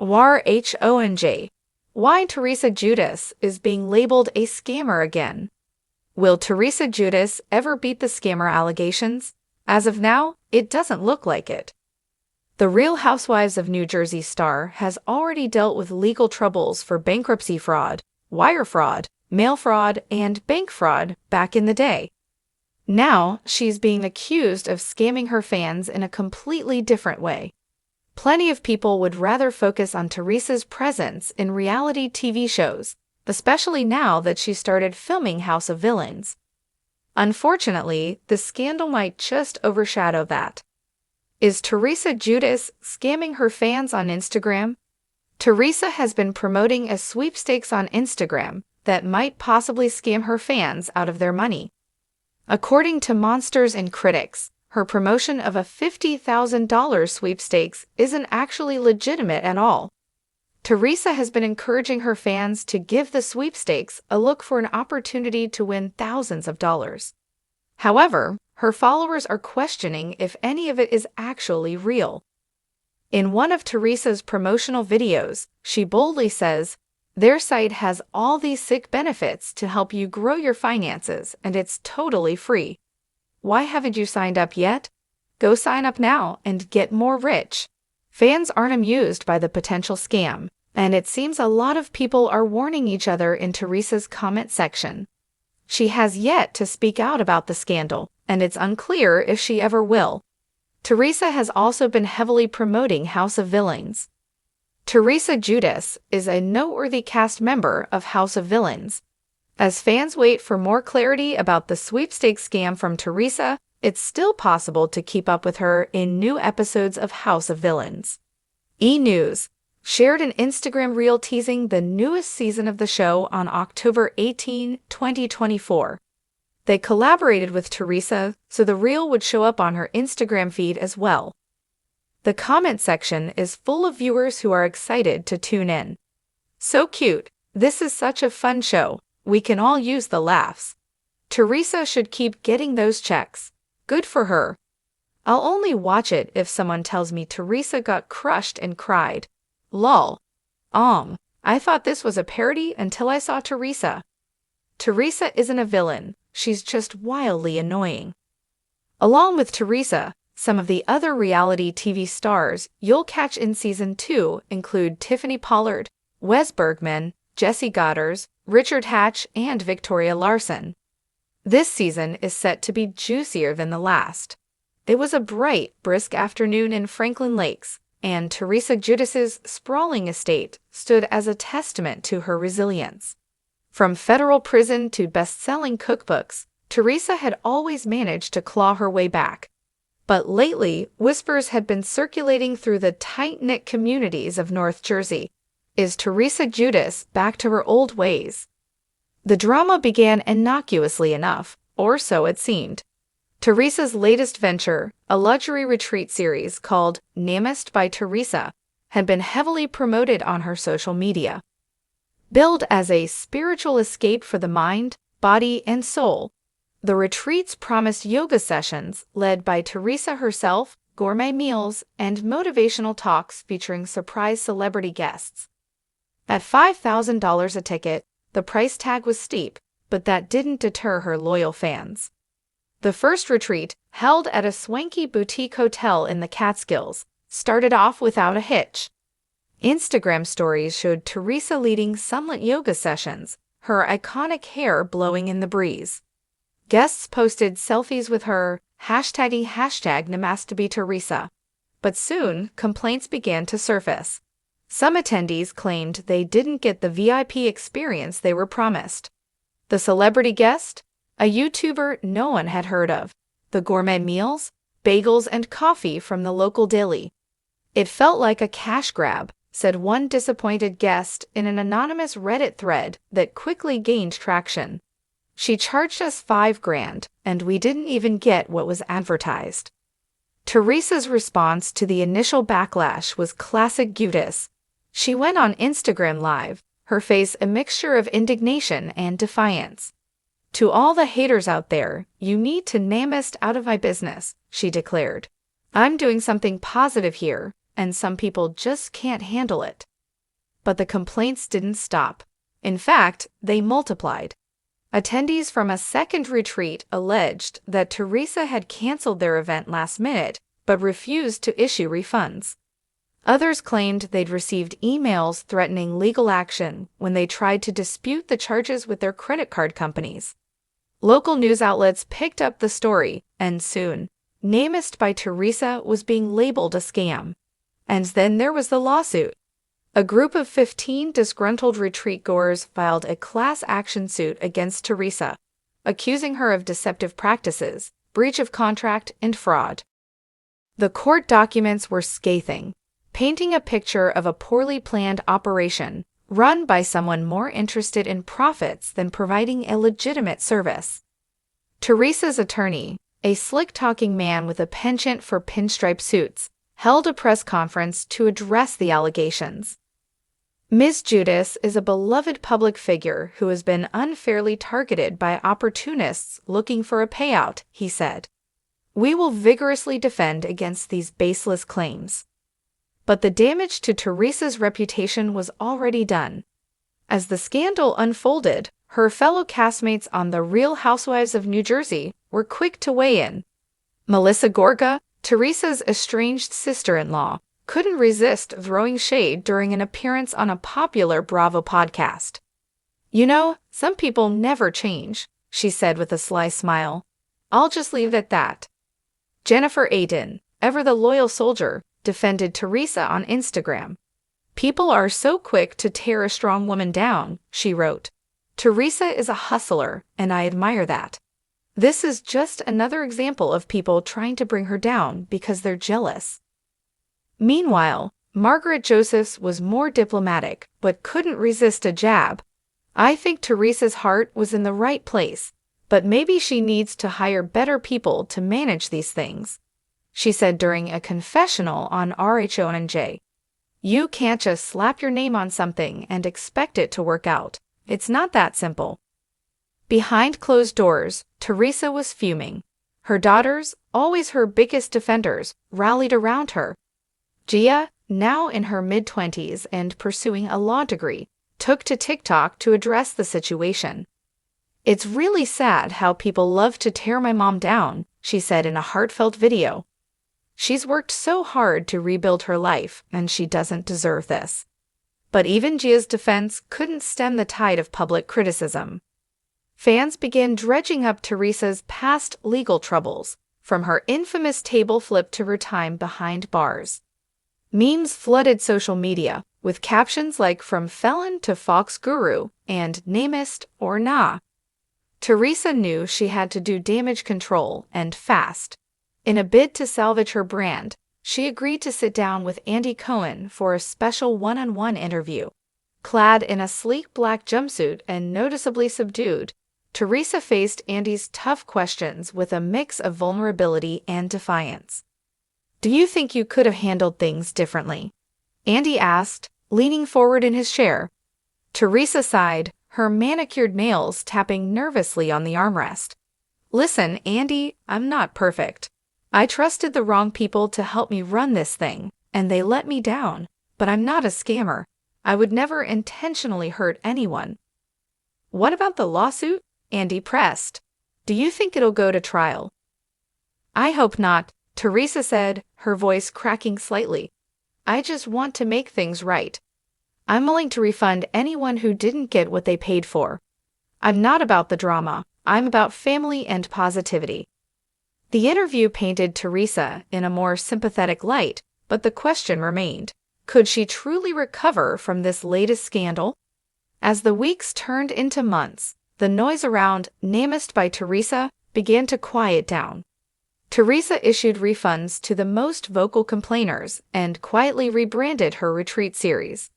WARHONJ. Why Teresa Giudice is being labeled a scammer again. Will Teresa Giudice ever beat the scammer allegations? As of now, it doesn't look like it. The Real Housewives of New Jersey star has already dealt with legal troubles for bankruptcy fraud, wire fraud, mail fraud, and bank fraud back in the day. Now, she's being accused of scamming her fans in a completely different way. Plenty of people would rather focus on Teresa's presence in reality TV shows, especially now that she started filming House of Villains. Unfortunately, the scandal might just overshadow that. Is Teresa Giudice scamming her fans on Instagram? Teresa has been promoting a sweepstakes on Instagram that might possibly scam her fans out of their money. According to Monsters and Critics, her promotion of a $50,000 sweepstakes isn't actually legitimate at all. Teresa has been encouraging her fans to give the sweepstakes a look for an opportunity to win thousands of dollars. However, her followers are questioning if any of it is actually real. In one of Teresa's promotional videos, she boldly says, "Their site has all these sick benefits to help you grow your finances, and it's totally free. Why haven't you signed up yet? Go sign up now and get more rich." Fans aren't amused by the potential scam, and it seems a lot of people are warning each other in Teresa's comment section. She has yet to speak out about the scandal, and it's unclear if she ever will. Teresa has also been heavily promoting House of Villains. Teresa Giudice is a noteworthy cast member of House of Villains. As fans wait for more clarity about the sweepstakes scam from Teresa, it's still possible to keep up with her in new episodes of House of Villains. E! Shared an Instagram reel teasing the newest season of the show on October 18, 2024. They collaborated with Teresa, so the reel would show up on her Instagram feed as well. The comment section is full of viewers who are excited to tune in. "So cute, this is such a fun show, we can all use the laughs. Teresa should keep getting those checks. Good for her. I'll only watch it if someone tells me Teresa got crushed and cried. Lol. I thought this was a parody until I saw Teresa. Teresa isn't a villain, she's just wildly annoying." Along with Teresa, some of the other reality TV stars you'll catch in Season 2 include Tiffany Pollard, Wes Bergman, Jesse Goddard, Richard Hatch, and Victoria Larson. This season is set to be juicier than the last. It was a bright, brisk afternoon in Franklin Lakes, and Teresa Giudice's sprawling estate stood as a testament to her resilience. From federal prison to best-selling cookbooks, Teresa had always managed to claw her way back. But lately, whispers had been circulating through the tight-knit communities of North Jersey. Is Teresa Giudice back to her old ways? The drama began innocuously enough, or so it seemed. Teresa's latest venture, a luxury retreat series called Namaste by Teresa, had been heavily promoted on her social media. Billed as a spiritual escape for the mind, body, and soul, the retreats promised yoga sessions led by Teresa herself, gourmet meals, and motivational talks featuring surprise celebrity guests. At $5,000 a ticket, the price tag was steep, but that didn't deter her loyal fans. The first retreat, held at a swanky boutique hotel in the Catskills, started off without a hitch. Instagram stories showed Teresa leading sunlit yoga sessions, her iconic hair blowing in the breeze. Guests posted selfies with her, hashtagging #NamasteBeTeresa. But soon, complaints began to surface. Some attendees claimed they didn't get the VIP experience they were promised. The celebrity guest? A YouTuber no one had heard of. The gourmet meals? Bagels and coffee from the local deli. "It felt like a cash grab," said one disappointed guest in an anonymous Reddit thread that quickly gained traction. "She charged us $5,000, and we didn't even get what was advertised." Teresa's response to the initial backlash was classic Giudice. She went on Instagram Live, her face a mixture of indignation and defiance. "To all the haters out there, you need to namaste out of my business," she declared. "I'm doing something positive here, and some people just can't handle it." But the complaints didn't stop. In fact, they multiplied. Attendees from a second retreat alleged that Teresa had canceled their event last minute but refused to issue refunds. Others claimed they'd received emails threatening legal action when they tried to dispute the charges with their credit card companies. Local news outlets picked up the story, and soon, Namist by Teresa was being labeled a scam. And then there was the lawsuit. A group of 15 disgruntled retreat-goers filed a class action suit against Teresa, accusing her of deceptive practices, breach of contract, and fraud. The court documents were scathing, painting a picture of a poorly planned operation run by someone more interested in profits than providing a legitimate service. Teresa's attorney, a slick-talking man with a penchant for pinstripe suits, held a press conference to address the allegations. Ms. Giudice is a beloved public figure who has been unfairly targeted by opportunists looking for a payout, he said. We will vigorously defend against these baseless claims. But the damage to Teresa's reputation was already done. As the scandal unfolded, her fellow castmates on The Real Housewives of New Jersey were quick to weigh in. Melissa Gorga, Teresa's estranged sister-in-law, couldn't resist throwing shade during an appearance on a popular Bravo podcast. You know, some people never change, she said with a sly smile. I'll just leave it at that. Jennifer Aydin, ever the loyal soldier, defended Teresa on Instagram. People are so quick to tear a strong woman down, she wrote. Teresa is a hustler, and I admire that. This is just another example of people trying to bring her down because they're jealous. Meanwhile, Margaret Josephs was more diplomatic but couldn't resist a jab. I think Teresa's heart was in the right place, but maybe she needs to hire better people to manage these things, she said during a confessional on RHONJ. You can't just slap your name on something and expect it to work out. It's not that simple. Behind closed doors, Teresa was fuming. Her daughters, always her biggest defenders, rallied around her. Gia, now in her mid-20s and pursuing a law degree, took to TikTok to address the situation. It's really sad how people love to tear my mom down, she said in a heartfelt video. She's worked so hard to rebuild her life, and she doesn't deserve this. But even Gia's defense couldn't stem the tide of public criticism. Fans began dredging up Teresa's past legal troubles, from her infamous table flip to her time behind bars. Memes flooded social media, with captions like "From Felon to Fox Guru" and "Namist or Nah." Teresa knew she had to do damage control, and fast. In a bid to salvage her brand, she agreed to sit down with Andy Cohen for a special one-on-one interview. Clad in a sleek black jumpsuit and noticeably subdued, Teresa faced Andy's tough questions with a mix of vulnerability and defiance. Do you think you could have handled things differently? Andy asked, leaning forward in his chair. Teresa sighed, her manicured nails tapping nervously on the armrest. Listen, Andy, I'm not perfect. I trusted the wrong people to help me run this thing, and they let me down. But I'm not a scammer. I would never intentionally hurt anyone. What about the lawsuit? Andy pressed. Do you think it'll go to trial? I hope not, Teresa said, her voice cracking slightly. I just want to make things right. I'm willing to refund anyone who didn't get what they paid for. I'm not about the drama. I'm about family and positivity. The interview painted Teresa in a more sympathetic light, but the question remained, could she truly recover from this latest scandal? As the weeks turned into months, the noise around Namist by Teresa began to quiet down. Teresa issued refunds to the most vocal complainers and quietly rebranded her retreat series.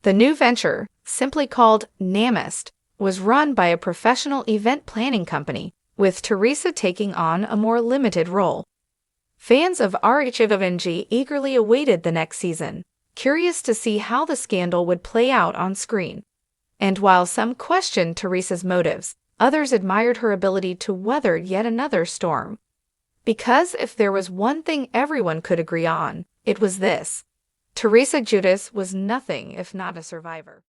The new venture, simply called Namist, was run by a professional event planning company, with Teresa taking on a more limited role. Fans of RHONJ eagerly awaited the next season, curious to see how the scandal would play out on screen. And while some questioned Teresa's motives, others admired her ability to weather yet another storm. Because if there was one thing everyone could agree on, it was this. Teresa Giudice was nothing if not a survivor.